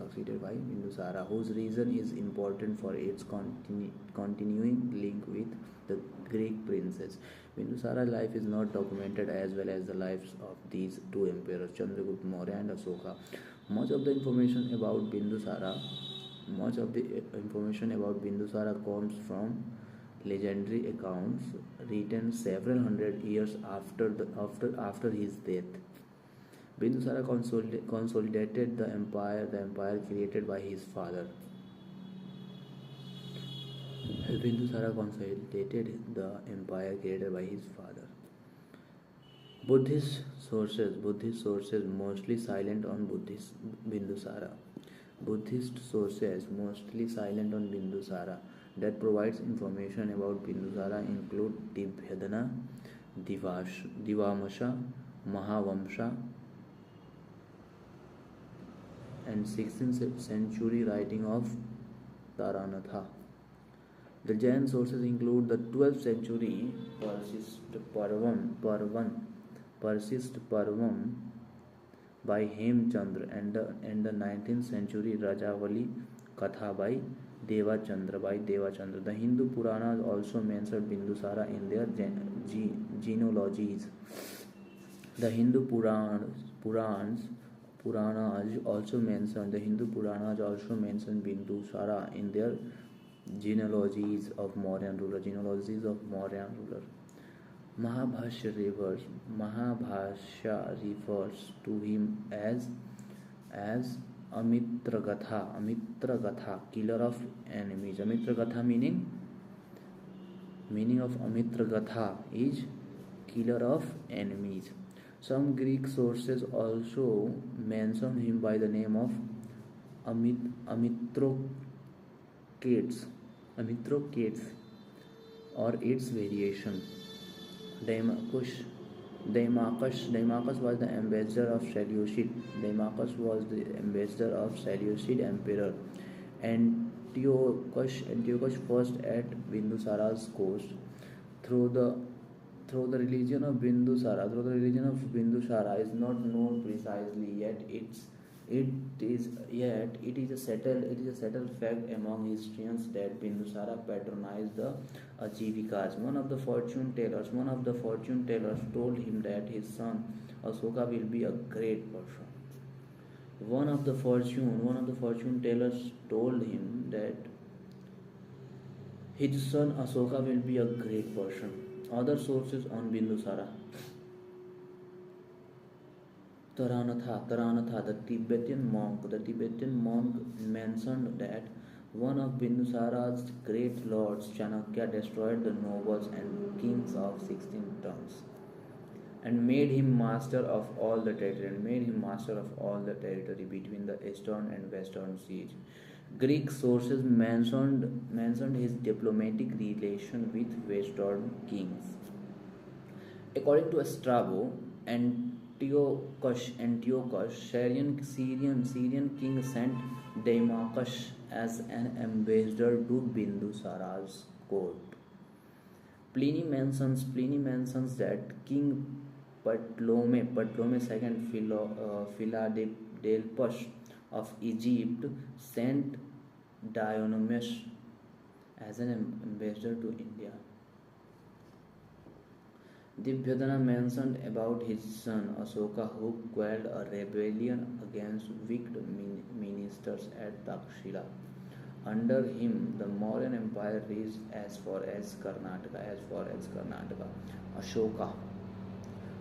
whose reason is important for its continuing link with the Greek princes. Bindusara's life is not documented as well as the lives of these two emperors, Chandragupta Maurya and Asoka. Much of the information about Bindusara comes from legendary accounts written several hundred years after his death. Bindusara consolidated the empire created by his father. Bindusara consolidated the empire created by his father. Buddhist sources mostly silent on Bindusara. Buddhist sources mostly silent on Bindusara that provides information about Bindusara include Dibhyadana, Divamsha, Mahavamsha, and 16th century writing of Taranatha. The Jain sources include the 12th century Persist Parvam by Hemchandra and the 19th century Rajavali Katha by Devachandra. The Hindu Puranas also mentioned Bindusara in their genealogies. The Hindu Puranas also mentioned Bindusara in their genealogies of Mauryan ruler. Mahabhashya refers to him as Amitragatha, killer of enemies. Amitragatha meaning of Amitragatha is killer of enemies. Some Greek sources also mention him by the name of Amitrochates or its variation. Deimachus was the ambassador of Seleucid emperor. Antiochus first at Bindusara's coast. Through the religion of Bindusara is not known precisely, yet it is a settled fact among historians that Bindusara patronized the Ajivikas. One of the fortune tellers told him that his son Asoka will be a great person. One of the fortune tellers told him that his son Asoka will be a great person. Other sources on Bindusara. Taranatha, the Tibetan monk mentioned that one of Bindusara's great lords, Chanakya, destroyed the nobles and kings of 16 towns and made him master of all the territory between the eastern and western seas. Greek sources mentioned his diplomatic relation with western kings. According to Strabo, Antiochus, Syrian king sent Deimachus as an ambassador to Bindusara's court. Pliny mentions that King Ptolemy II Philadelphus of Egypt sent Dionysius as an ambassador to India. Dibhyadana mentioned about his son Asoka, who quelled a rebellion against wicked ministers at Takshila. Under him, the Mauryan Empire reached as far as Karnataka.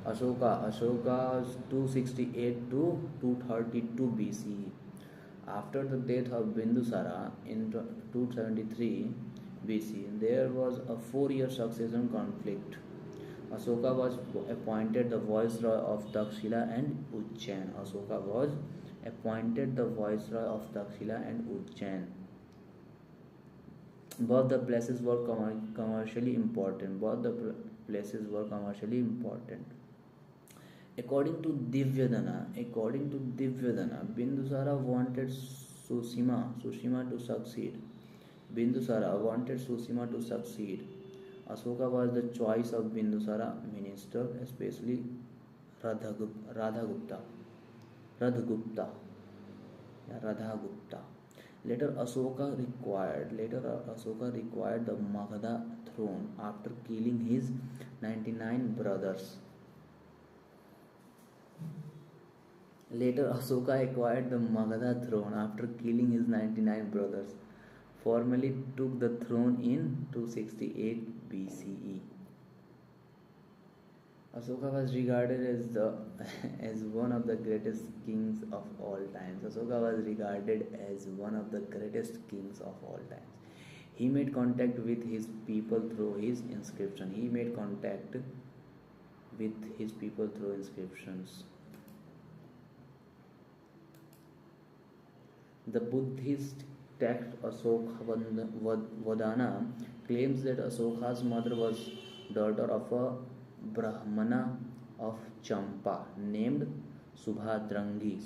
Ashoka's 268 to 232 BCE. After the death of Bindusara in 273 BC, there was a 4-year succession conflict. Asoka was appointed the viceroy of Takshila and Ujjain. Asoka was appointed the viceroy of Takshila and Ujjain. Both the places were commercially important. Places were commercially important. According to Divyadana, Bindusara wanted Sushima to succeed. Bindusara wanted Sushima to succeed. Asoka was the choice of Bindusara minister, especially Radhagupta. Radhagupta. Radhagupta. Later Asoka required the Magadha throne after killing his 99 brothers. Later Asoka acquired the Magadha throne after killing his 99 brothers. Formally took the throne in 268 BCE. Asoka was regarded as one of the greatest kings of all times. Asoka was regarded as one of the greatest kings of all times. He made contact with his people through his inscription. The Buddhist text Asokavadana claims that Asoka's mother was daughter of a Brahmana of Champa named Subhadrangi.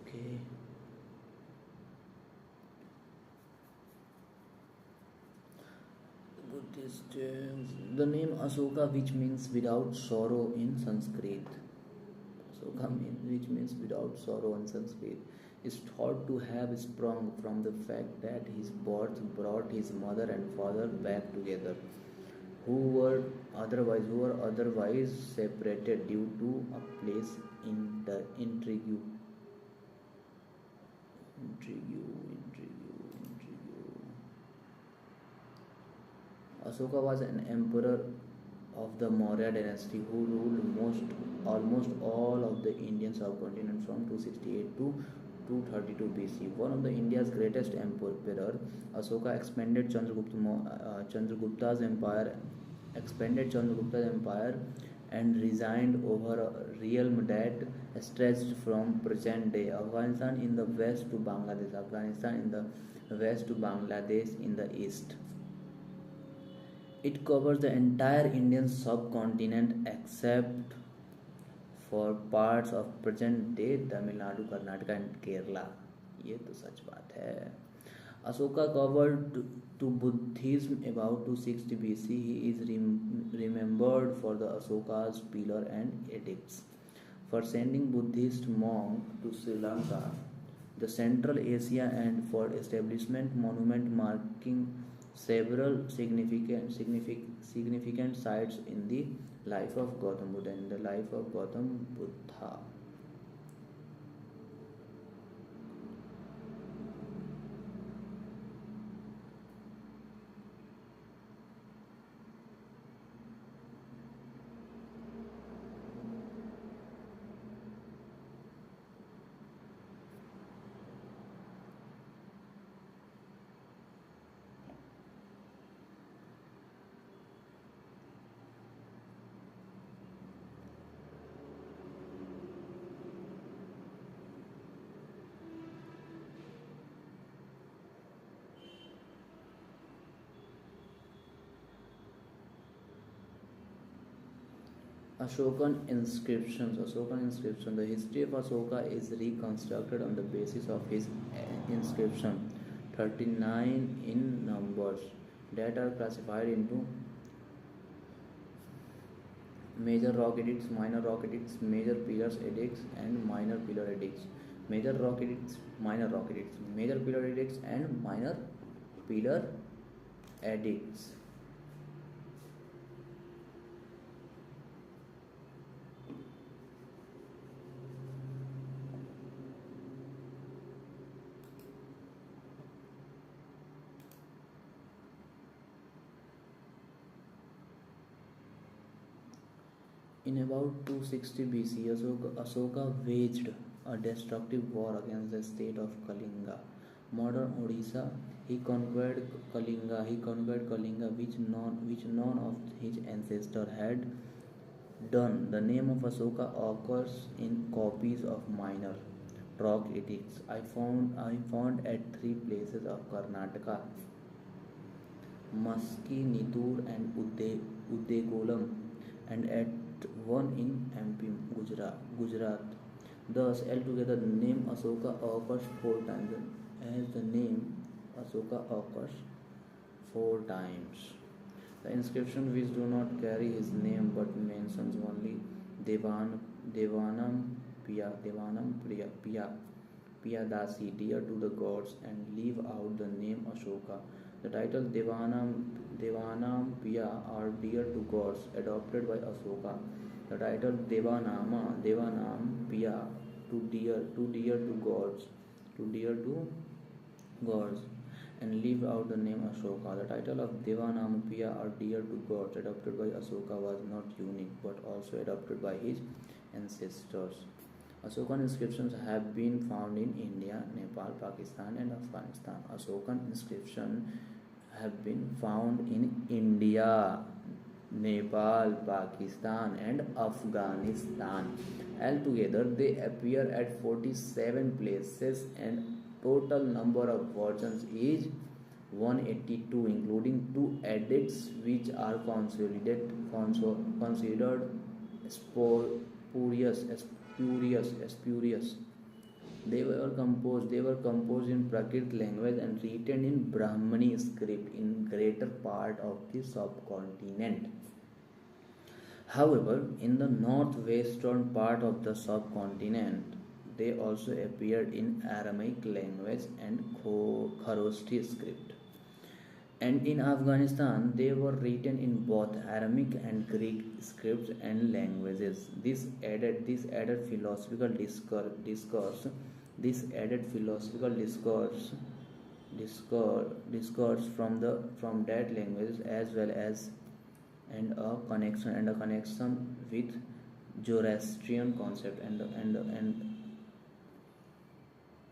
Okay. The name Asoka, which means without sorrow in Sanskrit. Which means without sorrow in Sanskrit, is thought to have sprung from the fact that his birth brought his mother and father back together, who were otherwise separated due to a place in the intrigue. Asoka was an emperor of the Maurya dynasty who ruled almost all of the Indian subcontinent from 268 to 232 BC. One of the India's greatest emperor, Asoka expanded Chandragupta's empire and resigned over a realm that stretched from present-day Afghanistan in the west to Bangladesh in the east. It covers the entire Indian subcontinent except for parts of present-day Tamil Nadu, Karnataka and Kerala. ये तो सच बात है. Asoka covered to Buddhism about 260 BC. He is remembered for the Asoka's pillar and edicts, for sending Buddhist monks to Sri Lanka, the Central Asia, and for establishment monument marking several significant sites in the life of Gautam Buddha. Ashokan inscriptions. The history of Ashoka is reconstructed on the basis of his inscription, 39 in numbers, that are classified into major rock edicts, minor rock edicts, major pillars edicts, and minor pillar edicts. Major rock edicts, minor rock edicts, major pillar edicts, and minor pillar edicts. In about 260 BC, Asoka waged a destructive war against the state of Kalinga, modern Odisha. He conquered Kalinga, which none of his ancestors had done. The name of Asoka occurs in copies of minor rock edicts I found at three places of Karnataka: Maski, Nithur, and Uddegolam, and at one in MP, Gujarat. Thus, altogether, the name Asoka occurs four times. As the name Asoka occurs four times. The inscriptions which do not carry his name but mentions only Devanam Piyadasi, dear to the gods, and leave out the name Ashoka. The title Devanam Piya are dear to gods, adopted by Ashoka. The title Devanam Piya, to dear to gods, and leave out the name Ashoka. The title of Devanamapiya or dear to gods adopted by Ashoka was not unique but also adopted by his ancestors. Ashokan inscriptions have been found in India, Nepal, Pakistan, and Afghanistan. Ashokan inscriptions have been found in India, Nepal, Pakistan, and Afghanistan. Altogether, they appear at 47 places, and total number of versions is 182, including two edicts which are considered spurious. They were composed in Prakrit language and written in Brahmani script in greater part of the subcontinent. However, in the northwestern part of the subcontinent, they also appeared in Aramaic language and Kharoshthi script. And in Afghanistan, they were written in both Aramaic and Greek scripts and languages. This added philosophical discourse from that language, as well as and a connection with Zoroastrian concept, and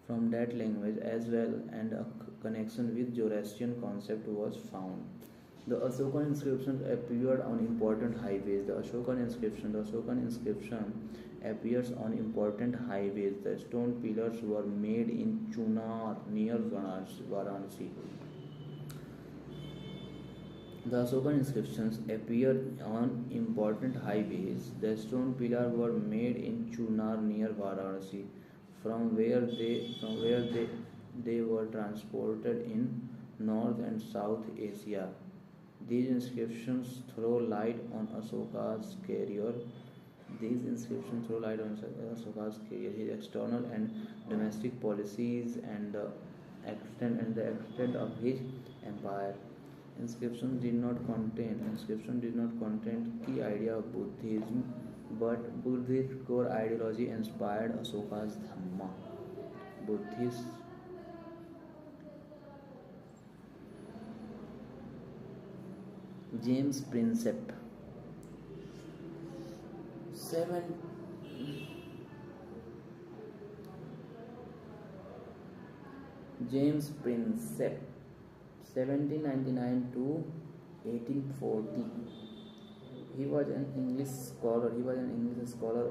from that language as well, and a connection with Zoroastrian concept was found. The Ashokan inscriptions appeared on important highways. The Ashokan inscription appears on important highways. The stone pillars were made in Chunar near Varanasi. The Ashokan inscriptions appear on important highways. The stone pillars were made in Chunar near Varanasi, from where they were transported in North and South Asia. These inscriptions throw light on Ashoka's career. His external and domestic policies, and the extent of his empire. Inscription did not contain key idea of Buddhism, but Buddhist core ideology inspired Ashoka's Dhamma. Buddhist James Prinsep. James Prinsep, 1799 to 1840. He was an English scholar,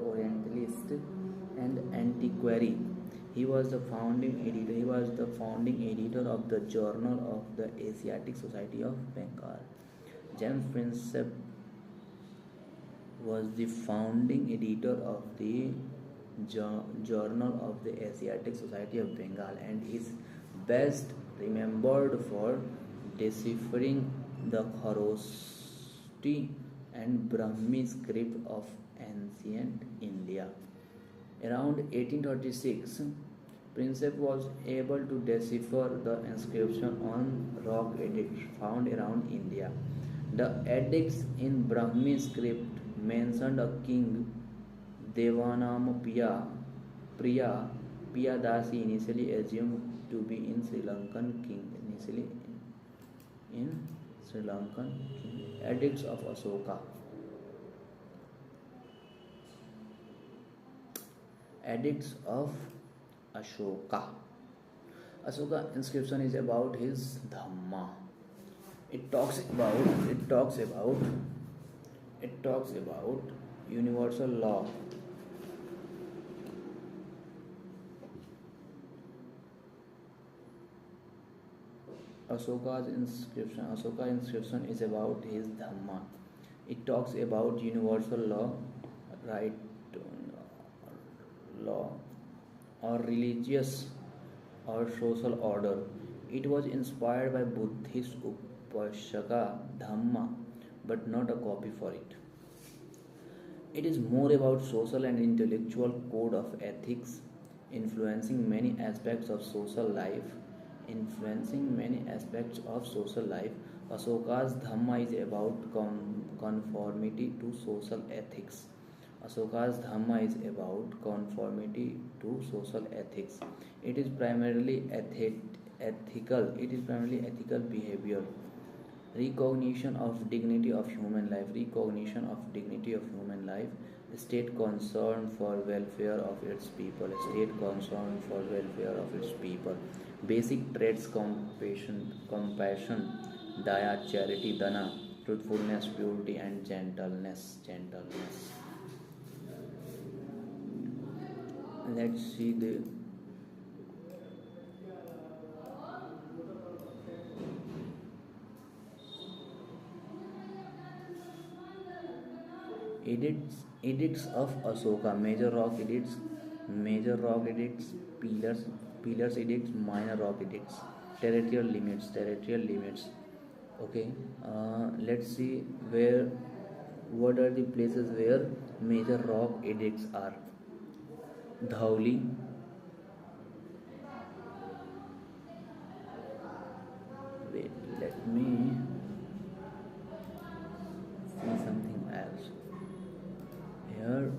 Orientalist, and antiquary. He was the founding editor of the Journal of the Asiatic Society of Bengal. James Prinsep was the founding editor of the Journal of the Asiatic Society of Bengal, and is best remembered for deciphering the Kharoshthi and Brahmi script of ancient India. Around 1836, Prinsep was able to decipher the inscription on rock edicts found around India. The edicts in Brahmi script mentioned a king, Devanamapiya Piyadasi, initially assumed to be in Sri Lankan king. Edicts of Ashoka. Edicts of Ashoka. Ashoka inscription is about his Dhamma. It talks about it talks about it talks about universal law. Ashoka inscription is about his Dhamma. It talks about universal law, right law, or religious or social order. It was inspired by Buddhist Upashaka Dhamma, but not a copy for it. It is more about social and intellectual code of ethics, influencing many aspects of social life. Influencing many aspects of social life, Ashoka's Dhamma is about conformity to social ethics. Ashoka's Dhamma is about conformity to social ethics. It is primarily ethical. It is primarily ethical behavior. Recognition of dignity of human life. Recognition of dignity of human life. State concern for welfare of its people. State concern for welfare of its people. Basic traits: compassion, daya, charity, dana, truthfulness, purity, and gentleness. Let's see the edicts of Ashoka. Major rock edicts, pillars edicts, minor rock edicts. Territorial limits. Okay, let's see what are the places where major rock edicts are. Dhauli. Wait, let me see something else here.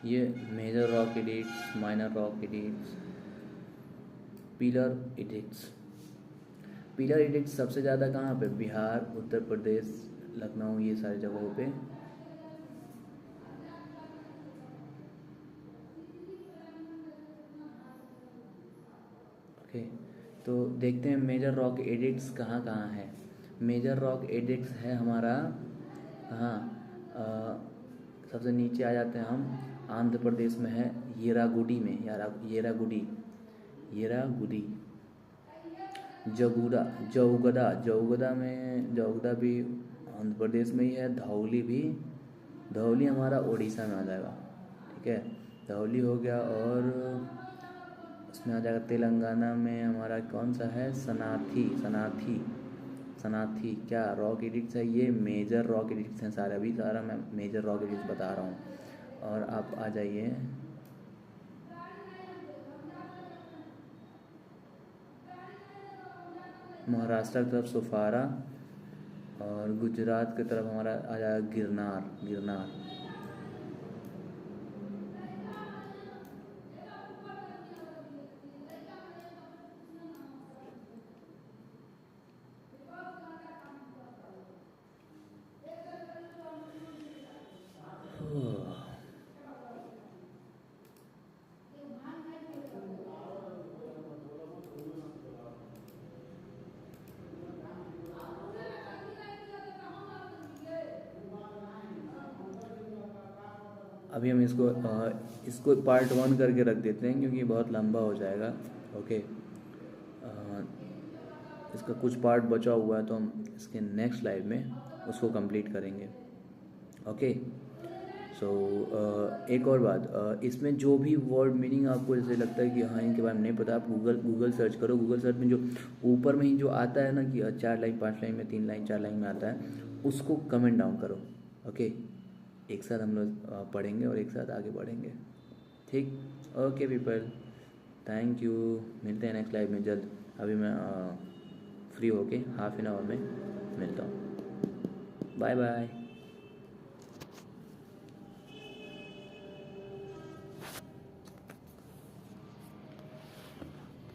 ये major rock edicts, minor rock edicts, pillar edicts सबसे ज़्यादा कहाँ पे? बिहार, उत्तर प्रदेश, लखनऊ, ये सारी जगहों पे। Okay, तो देखते हैं मेजर रॉक एडिक्ट्स कहाँ कहाँ है। मेजर रॉक एडिक्ट्स है हमारा कहाँ? सबसे नीचे आ जाते हैं हम, आंध्र प्रदेश में है येरागुडी में, येरागुडी। जौगदा भी आंध्र प्रदेश में ही है। धौली हमारा उड़ीसा में आ जाएगा। ठीक है, धौली हो गया। और उसमें आ जाएगा तेलंगाना में हमारा कौन सा है? सनाथी। क्या रॉक एडिक्ट्स है? ये मेजर रॉक एडिक्ट्स हैं सारे। अभी सारा मैं मेजर रॉक एडिक्ट्स बता रहा हूँ। और आप आ जाइए महाराष्ट्र की तरफ सुफारा, और गुजरात की तरफ हमारा आ जाएगा गिरनार। अभी हम इसको पार्ट 1 करके रख देते हैं क्योंकि बहुत लंबा हो जाएगा। ओके, इसका कुछ पार्ट बचा हुआ है तो हम इसके नेक्स्ट लाइव में उसको कंप्लीट करेंगे। ओके, सो एक और बात, इसमें जो भी वर्ड मीनिंग आपको जैसे लगता है कि हाँ इनके बारे में नहीं पता, आप गूगल सर्च करो। गूगल सर्च में जो ऊपर में ही जो आता है ना कि 4 लाइन 5 लाइन में 3 लाइन 4 लाइन में आता है, उसको कमेंट डाउन करो। ओके, एक साथ हम लोग पढ़ेंगे और एक साथ आगे बढ़ेंगे। ठीक, ओके पीपल, थैंक यू। मिलते हैं नेक्स्ट लाइव में जल्द। अभी मैं फ्री होके हाफ एन आवर में मिलता हूँ। Bye bye.